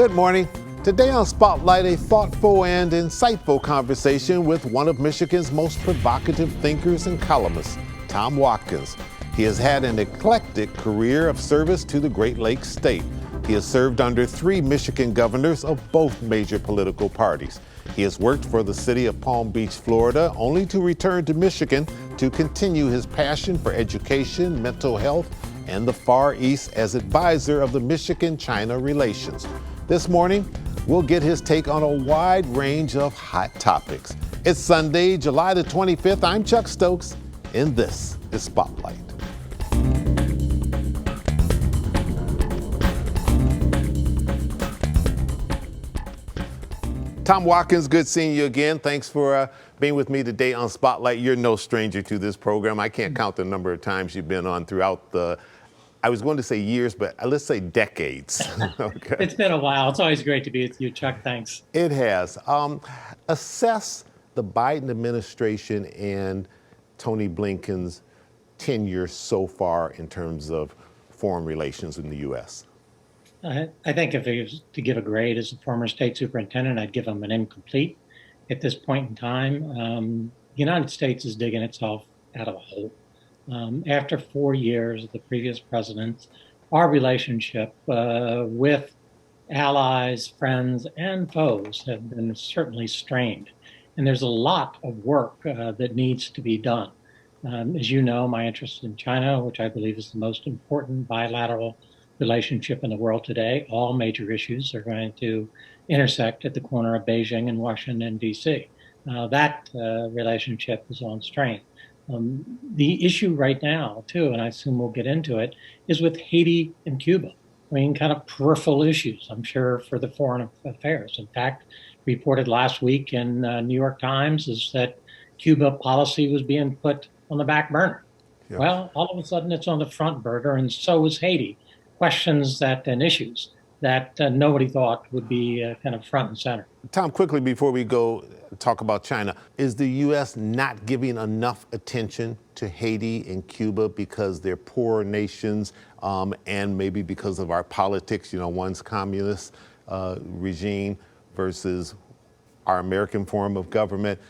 Good morning. Today on Spotlight, a thoughtful and insightful conversation with one of Michigan's most provocative thinkers and columnists, Tom Watkins. He has had an eclectic career of service to the Great Lakes state. He has served under 3 Michigan governors of both major political parties. He has worked for the city of Palm Beach, Florida, only to return to Michigan to continue his passion for education, mental health, and the Far East as advisor of the Michigan-China relations. This morning, we'll get his take on a wide range of hot topics. It's Sunday, July the 25th. I'm Chuck Stokes, and this is Spotlight. Tom Watkins, good seeing you again. Thanks for being with me today on Spotlight. You're no stranger to this program. I can't count the number of times you've been on throughout the, I was going to say years, but let's say decades. Okay. It's been a while. It's always great to be with you, Chuck. Thanks. It has. Assess the Biden administration and Tony Blinken's tenure so far in terms of foreign relations in the U.S. I think if I was to give a grade as a former state superintendent, I'd give him an incomplete. At this point in time, the United States is digging itself out of a hole. After 4 years of the previous presidents, our relationship with allies, friends, and foes have been certainly strained. And there's a lot of work that needs to be done. As you know, my interest in China, which I believe is the most important bilateral relationship in the world today, all major issues are going to intersect at the corner of Beijing and Washington, D.C. That relationship is on strain. The issue right now, too, and I assume we'll get into it, is with Haiti and Cuba. I mean, kind of peripheral issues, I'm sure, for the foreign affairs. In fact, reported last week in New York Times is that Cuba policy was being put on the back burner. Yeah. Well, all of a sudden it's on the front burner, and so is Haiti. Questions that and issues that nobody thought would be kind of front and center. Tom, quickly before we go talk about China, is the U.S. not giving enough attention to Haiti and Cuba because they're poor nations and maybe because of our politics? You know, one's communist regime versus our American form of government.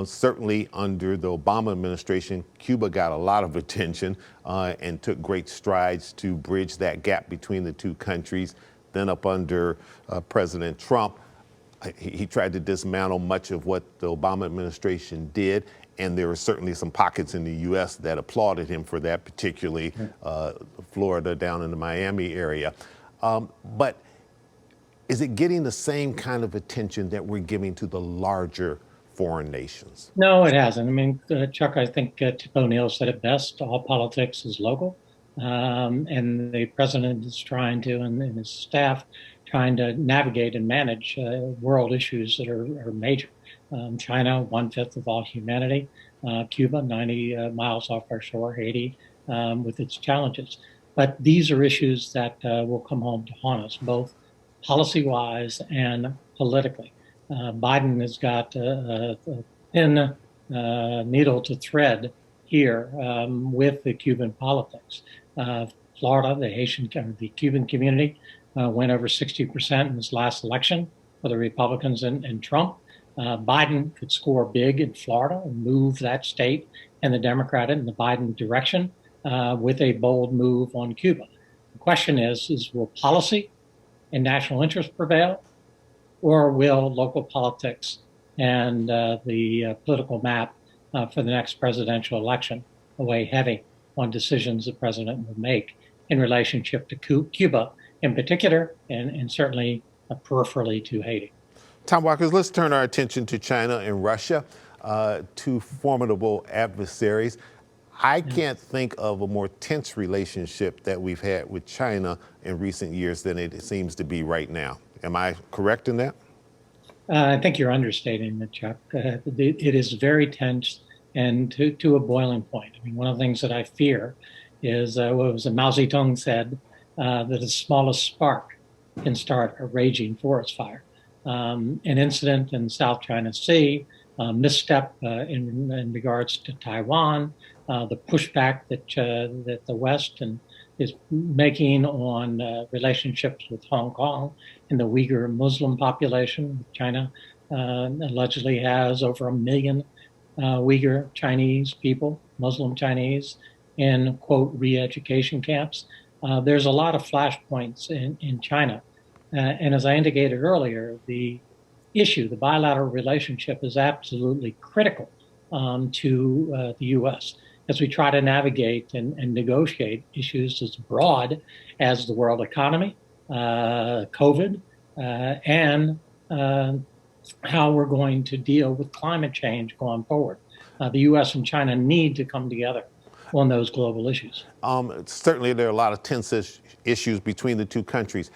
Certainly under the Obama administration, Cuba got a lot of attention and took great strides to bridge that gap between the two countries. Then up under President Trump, he tried to dismantle much of what the Obama administration did. And there were certainly some pockets in the U.S. that applauded him for that, particularly Florida down in the Miami area. But is it getting the same kind of attention that we're giving to the larger foreign nations? No, it hasn't. I mean, Chuck, I think Tip O'Neill said it best. All politics is local. And the president is trying to, and his staff, trying to navigate and manage world issues that are major. China, 1/5 of all humanity. Cuba, 90 miles off our shore. Haiti, with its challenges. But these are issues that will come home to haunt us, both policy-wise and politically. Biden has got a thin needle to thread here with the Cuban politics. Florida, the Cuban community went over 60% in this last election for the Republicans and Trump. Biden could score big in Florida and move that state and the Democrat in the Biden direction with a bold move on Cuba. The question is will policy and national interest prevail, or will local politics and the political map for the next presidential election weigh heavy on decisions the president will make in relationship to Cuba in particular, and certainly peripherally to Haiti? Tom Watkins, let's turn our attention to China and Russia, two formidable adversaries. I can't think of a more tense relationship that we've had with China in recent years than it seems to be right now. Am I correct in that? I think you're understating it, Chuck. It is very tense and to a boiling point. I mean, one of the things that I fear is what was Mao Zedong said, that the smallest spark can start a raging forest fire. An incident in South China Sea, misstep in regards to Taiwan, the pushback that the West and is making on relationships with Hong Kong and the Uyghur Muslim population. China allegedly has over 1 million Uyghur Chinese people, Muslim Chinese, in quote re-education camps. There's a lot of flashpoints in China. And as I indicated earlier, the bilateral relationship is absolutely critical to the U.S. as we try to navigate and negotiate issues as broad as the world economy, COVID, and how we're going to deal with climate change going forward. The U.S. and China need to come together on those global issues. Certainly, there are a lot of tense issues between the two countries.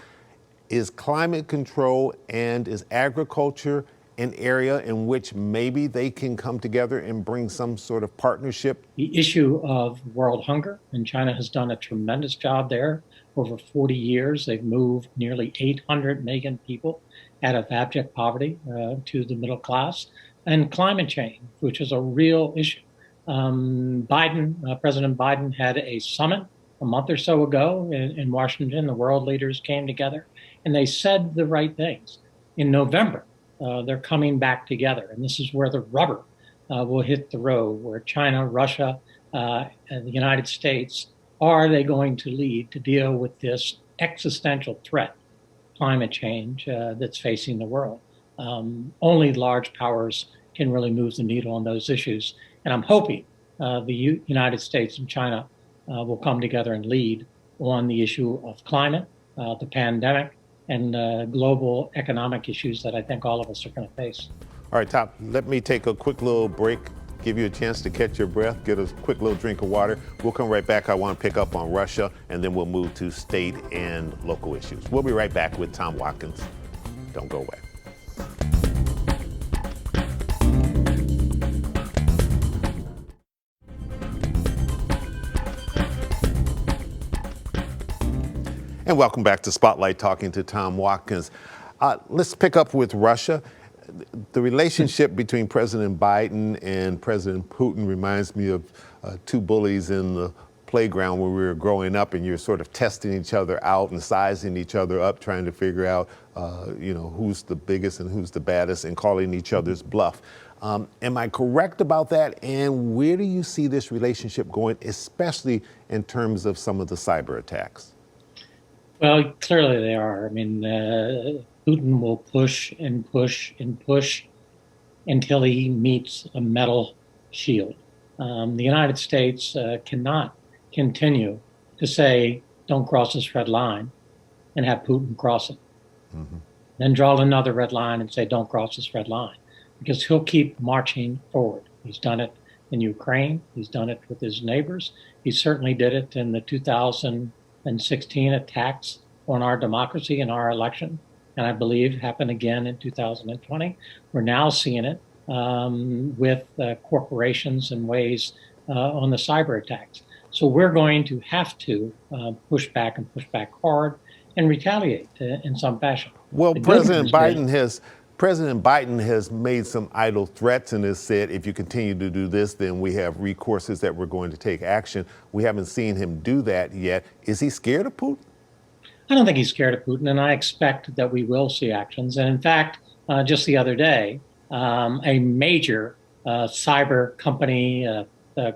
Is climate control and is agriculture an area in which maybe they can come together and bring some sort of partnership? The issue of world hunger, and China has done a tremendous job there. Over 40 years, they've moved nearly 800 million people out of abject poverty to the middle class, and climate change, which is a real issue. President Biden had a summit a month or so ago in Washington. The world leaders came together and they said the right things. In November, they're coming back together, and this is where the rubber will hit the road, where China, Russia, and the United States, are they going to lead to deal with this existential threat, climate change, that's facing the world? Only large powers can really move the needle on those issues. And I'm hoping the United States and China will come together and lead on the issue of climate, the pandemic, and global economic issues that I think all of us are going to face. All right, Tom, let me take a quick little break, give you a chance to catch your breath, get a quick little drink of water. We'll come right back. I want to pick up on Russia, and then we'll move to state and local issues. We'll be right back with Tom Watkins. Don't go away. And welcome back to Spotlight, talking to Tom Watkins. Let's pick up with Russia. The relationship between President Biden and President Putin reminds me of two bullies in the playground when we were growing up, and you're sort of testing each other out and sizing each other up, trying to figure out, who's the biggest and who's the baddest, and calling each other's bluff. Am I correct about that? And where do you see this relationship going, especially in terms of some of the cyber attacks? Well, clearly they are. I mean, Putin will push and push and push until he meets a metal shield. The United States cannot continue to say, don't cross this red line, and have Putin cross it. Mm-hmm. Then draw another red line and say, don't cross this red line, because he'll keep marching forward. He's done it in Ukraine. He's done it with his neighbors. He certainly did it in the 2016 attacks on our democracy and our election, and I believe happened again in 2020. We're now seeing it with corporations and ways on the cyber attacks. So we're going to have to push back and push back hard and retaliate in some fashion. Well, President Biden has made some idle threats and has said, if you continue to do this, then we have recourses that we're going to take action. We haven't seen him do that yet. Is he scared of Putin? I don't think he's scared of Putin, and I expect that we will see actions. And in fact, just the other day, a major cyber company,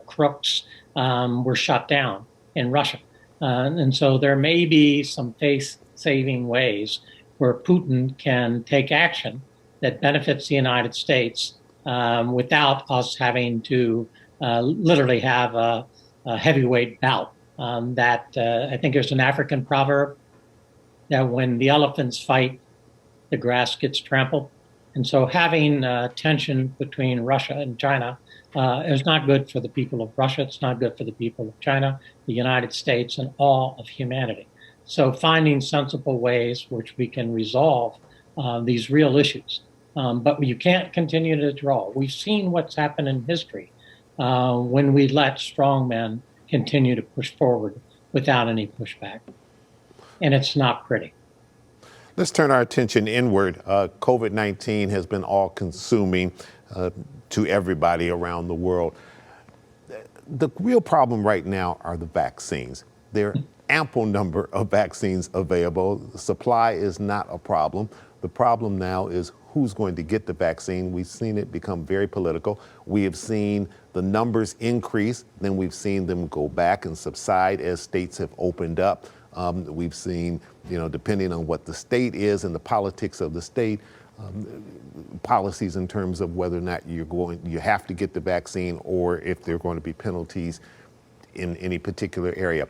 crooks, were shut down in Russia. And so there may be some face-saving ways where Putin can take action that benefits the United States without us having to literally have a heavyweight bout. I think there's an African proverb that when the elephants fight, the grass gets trampled. And so having tension between Russia and China is not good for the people of Russia. It's not good for the people of China, the United States, and all of humanity. So finding sensible ways which we can resolve these real issues. But you can't continue to draw. We've seen what's happened in history when we let strong men continue to push forward without any pushback. And it's not pretty. Let's turn our attention inward. COVID-19 has been all-consuming to everybody around the world. The real problem right now are the vaccines. They're ample number of vaccines available. The supply is not a problem. The problem now is who's going to get the vaccine. We've seen it become very political. We have seen the numbers increase, then we've seen them go back and subside as states have opened up. We've seen, depending on what the state is and the politics of the state, policies in terms of whether or not you have to get the vaccine or if there are going to be penalties in any particular area.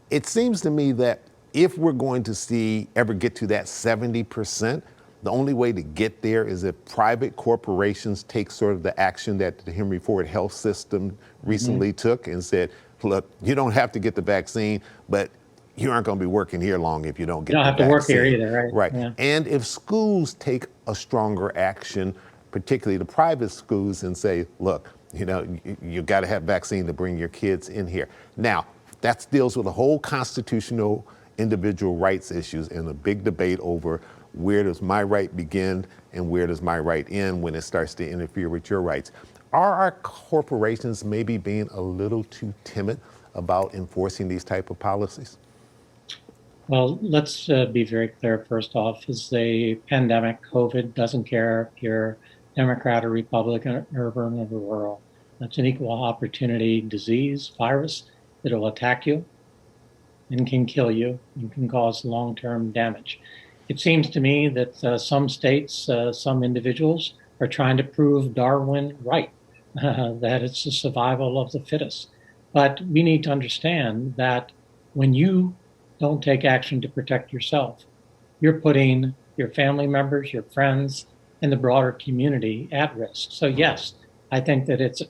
It seems to me that if we're going to ever get to that 70%, the only way to get there is if private corporations take sort of the action that the Henry Ford Health System recently took and said, look, you don't have to get the vaccine, but you aren't going to be working here long if you don't get the vaccine. You don't have to work here either, right? Right. Yeah. And if schools take a stronger action, particularly the private schools, and say, look, you got to have vaccine to bring your kids in here. Now, that deals with a whole constitutional individual rights issues and a big debate over where does my right begin and where does my right end when it starts to interfere with your rights. Are our corporations maybe being a little too timid about enforcing these type of policies? Well, let's be very clear first off, is a pandemic. COVID doesn't care if you're Democrat or Republican, urban or rural. It's an equal opportunity disease, virus that will attack you and can kill you and can cause long-term damage. It seems to me that some states, some individuals are trying to prove Darwin right, that it's the survival of the fittest. But we need to understand that when you don't take action to protect yourself, you're putting your family members, your friends, and the broader community at risk. So yes, I think that it's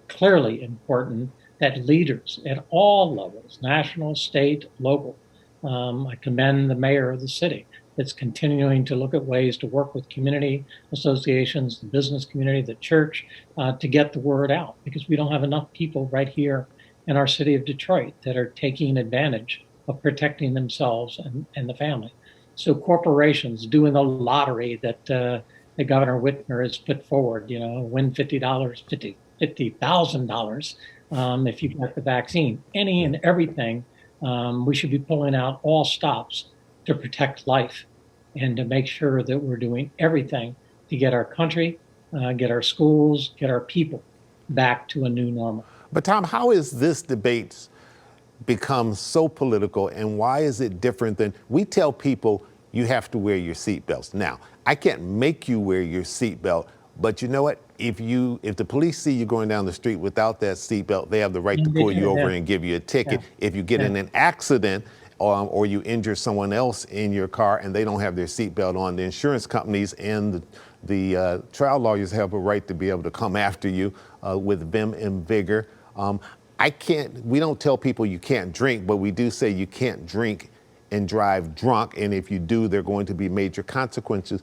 clearly important that leaders at all levels, national, state, local, I commend the mayor of the city that's continuing to look at ways to work with community associations, the business community, the church, to get the word out, because we don't have enough people right here in our city of Detroit that are taking advantage of protecting themselves and the family. So corporations doing the lottery that Governor Whitmer has put forward, win $50,000 if you get the vaccine, any and everything, we should be pulling out all stops to protect life and to make sure that we're doing everything to get our country, get our schools, get our people back to a new normal. But Tom, how is this debate become so political, and why is it different than we tell people you have to wear your seatbelts? Now, I can't make you wear your seatbelt, but you know what? If the police see you going down the street without that seatbelt, they have the right to pull you over and give you a ticket. If you get in an accident or you injure someone else in your car and they don't have their seatbelt on, the insurance companies and the trial lawyers have a right to be able to come after you with vim and vigor. We don't tell people you can't drink, but we do say you can't drink and drive drunk. And if you do, there are going to be major consequences.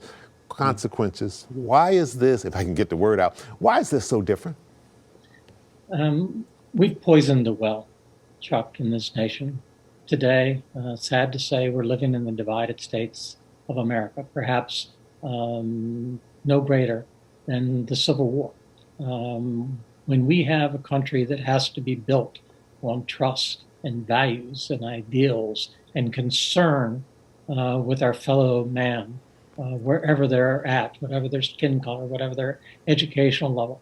Why is this, if I can get the word out, why is this so different? We've poisoned the well, Chuck, in this nation. Today, sad to say, we're living in the divided states of America, perhaps no greater than the Civil War. When we have a country that has to be built on trust and values and ideals and concern with our fellow man, wherever they're at, whatever their skin color, whatever their educational level,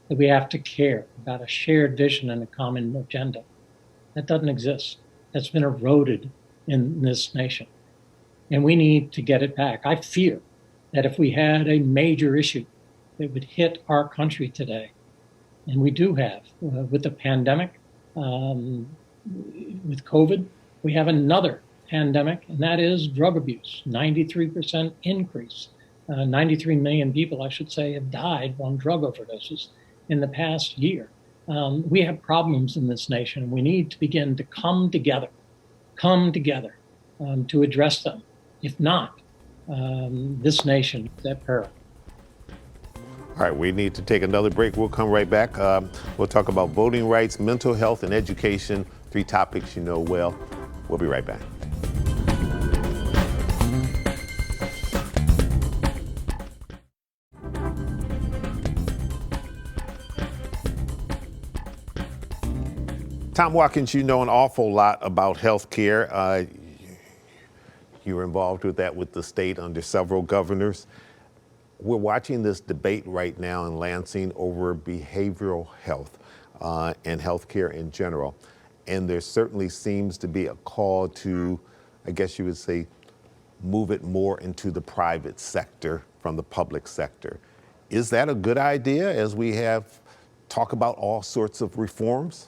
that we have to care about a shared vision and a common agenda. That doesn't exist. That's been eroded in this nation. And we need to get it back. I fear that if we had a major issue that would hit our country today, and we do have, with the pandemic, with COVID, we have another pandemic, and that is drug abuse, 93% increase. 93 million people, I should say, have died from drug overdoses in the past year. We have problems in this nation. We need to begin to come together to address them. If not, this nation is at peril. All right, we need to take another break. We'll come right back. We'll talk about voting rights, mental health, and education, 3 topics you know well. We'll be right back. Tom Watkins, you know an awful lot about health care. You were involved with that with the state under several governors. We're watching this debate right now in Lansing over behavioral health and healthcare in general. And there certainly seems to be a call to, I guess you would say, move it more into the private sector from the public sector. Is that a good idea as we have talk about all sorts of reforms?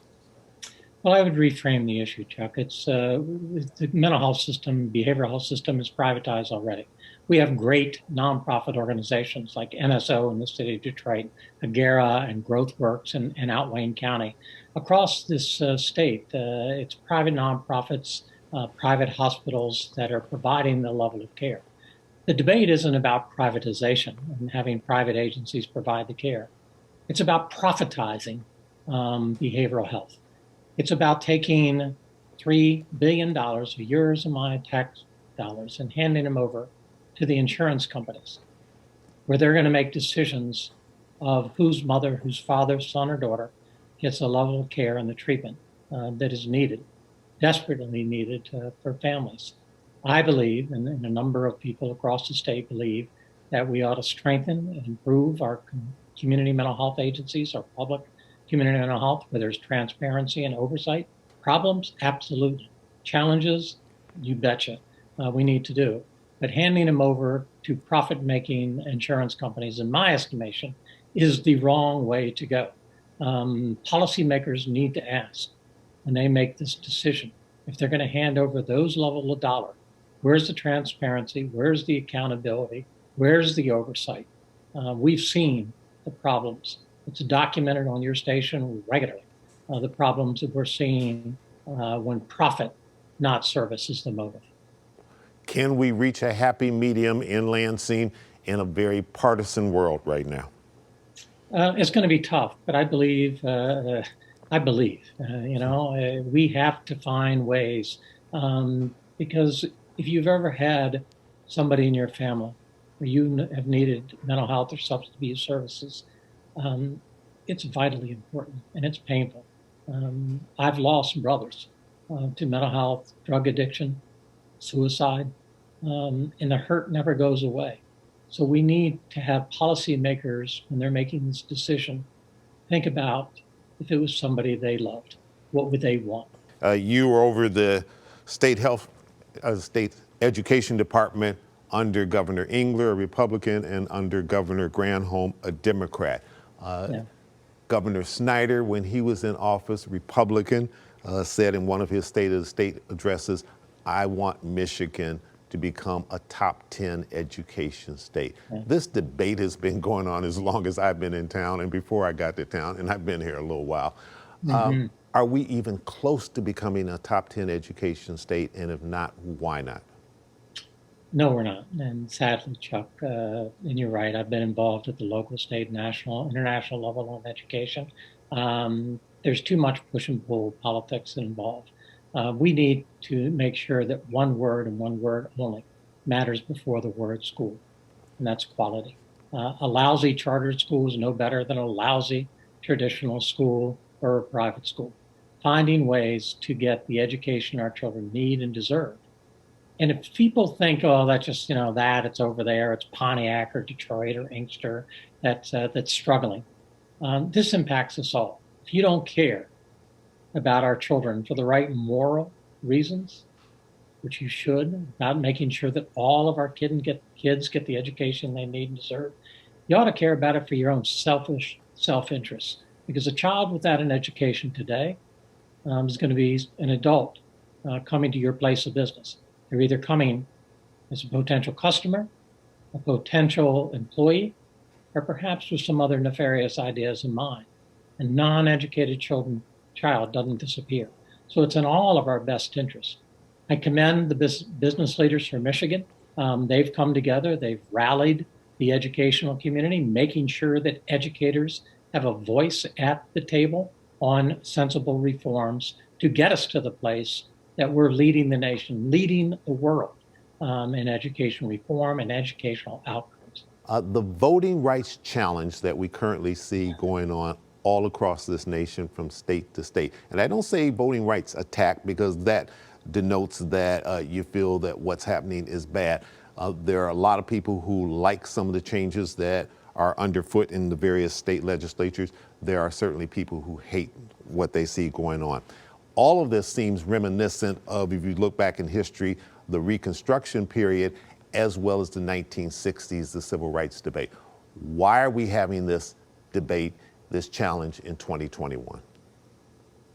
Well, I would reframe the issue, Chuck. It's the mental health system, behavioral health system is privatized already. We have great nonprofit organizations like NSO in the city of Detroit, Agera and GrowthWorks in Out Wayne County. Across this state, it's private nonprofits, private hospitals that are providing the level of care. The debate isn't about privatization and having private agencies provide the care. It's about profitizing behavioral health. It's about taking $3 billion of yours and my tax dollars and handing them over to the insurance companies, where they're going to make decisions of whose mother, whose father, son, or daughter gets the level of care and the treatment that is needed, desperately needed for families. I believe, and a number of people across the state believe, that we ought to strengthen and improve our community mental health agencies, our public community mental health, where there's transparency and oversight. Problems? Absolutely. Challenges? You betcha. We need to do. But handing them over to profit-making insurance companies, in my estimation, is the wrong way to go. Policymakers need to ask when they make this decision, if they're going to hand over those level of dollar, where's the transparency? Where's the accountability? Where's the oversight? We've seen the problems. It's documented on your station regularly, the problems that we're seeing when profit, not service, is the motive. Can we reach a happy medium in Lansing in a very partisan world right now? It's going to be tough, but I believe, we have to find ways because if you've ever had somebody in your family where you have needed mental health or substance abuse services, it's vitally important and it's painful. I've lost brothers to mental health, drug addiction, suicide, and the hurt never goes away. So we need to have policymakers, when they're making this decision, think about if it was somebody they loved, what would they want? You were over the state education department under Governor Engler, a Republican, and under Governor Granholm, a Democrat. Governor Snyder, when he was in office, Republican, said in one of his State of the State addresses, I want Michigan to become a top 10 education state. This debate has been going on as long as I've been in town and before I got to town, and I've been here a little while. Are we even close to becoming a top 10 education state? And if not, why not? No, we're not. And sadly, Chuck, and you're right, I've been involved at the local, state, national, international level on education. There's too much push and pull politics involved. We need to make sure that one word and one word only matters before the word school, and that's quality. A lousy chartered school is no better than a lousy traditional school or a private school. Finding ways to get the education our children need and deserve. And if people think, oh, that's just, it's over there, it's Pontiac or Detroit or Inkster that's struggling, this impacts us all. If you don't care about our children for the right moral reasons, which you should, about making sure that all of our kids get the education they need and deserve, you ought to care about it for your own selfish self-interest. Because a child without an education today is going to be an adult coming to your place of business. They're either coming as a potential customer, a potential employee, or perhaps with some other nefarious ideas in mind. A non-educated child doesn't disappear. So it's in all of our best interests. I commend the business leaders from Michigan. They've come together, they've rallied the educational community, making sure that educators have a voice at the table on sensible reforms to get us to the place that we're leading the nation, leading the world in education reform and educational outcomes. The voting rights challenge that we currently see going on all across this nation from state to state. And I don't say voting rights attack because that denotes that you feel that what's happening is bad. There are a lot of people who like some of the changes that are underfoot in the various state legislatures. There are certainly people who hate what they see going on. All of this seems reminiscent of, if you look back in history, the Reconstruction period, as well as the 1960s, the civil rights debate. Why are we having this debate, this challenge in 2021?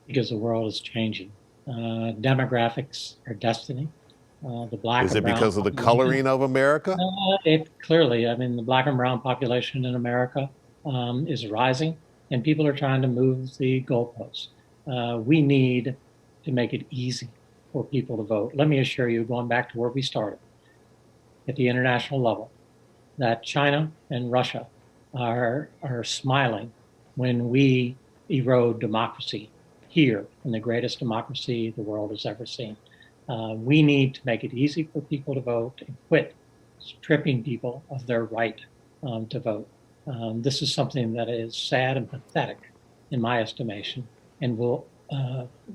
Because the world is changing. Demographics are destiny. The black Is and it brown because of the population- coloring of America? It clearly, I mean, the black and brown population in America is rising, and people are trying to move the goalposts. We need to make it easy for people to vote. Let me assure you, going back to where we started, at the international level, that China and Russia are smiling when we erode democracy here in the greatest democracy the world has ever seen. We need to make it easy for people to vote and quit stripping people of their right to vote. This is something that is sad and pathetic, in my estimation, and will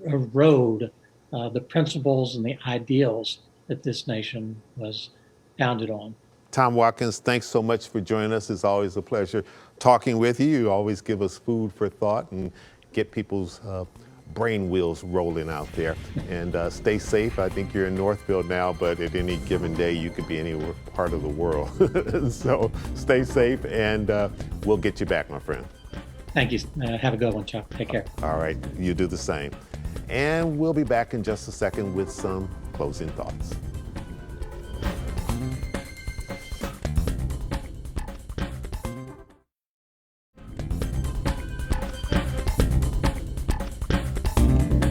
erode the principles and the ideals that this nation was founded on. Tom Watkins, thanks so much for joining us. It's always a pleasure talking with you. You always give us food for thought and get people's brain wheels rolling out there. And stay safe. I think you're in Northfield now, but at any given day, you could be any part of the world. So stay safe, and we'll get you back, my friend. Thank you. Have a good one, Chuck. Take care. All right, you do the same. And we'll be back in just a second with some closing thoughts.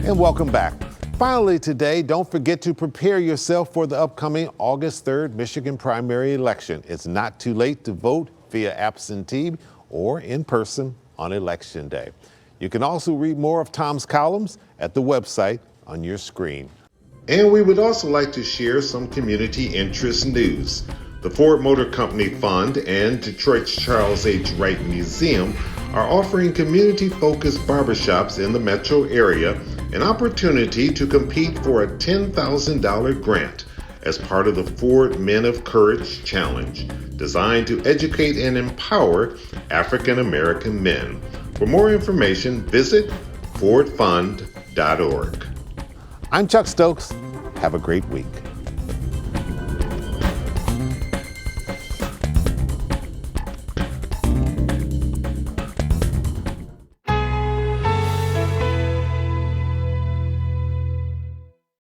And welcome back. Finally today, don't forget to prepare yourself for the upcoming August 3rd Michigan primary election. It's not too late to vote via absentee or in person on Election Day. You can also read more of Tom's columns at the website on your screen. And we would also like to share some community interest news. The Ford Motor Company Fund and Detroit's Charles H. Wright Museum are offering community-focused barbershops in the metro area an opportunity to compete for a $10,000 grant as part of the Ford Men of Courage Challenge, designed to educate and empower African American men. For more information, visit fordfund.org. I'm Chuck Stokes. Have a great week.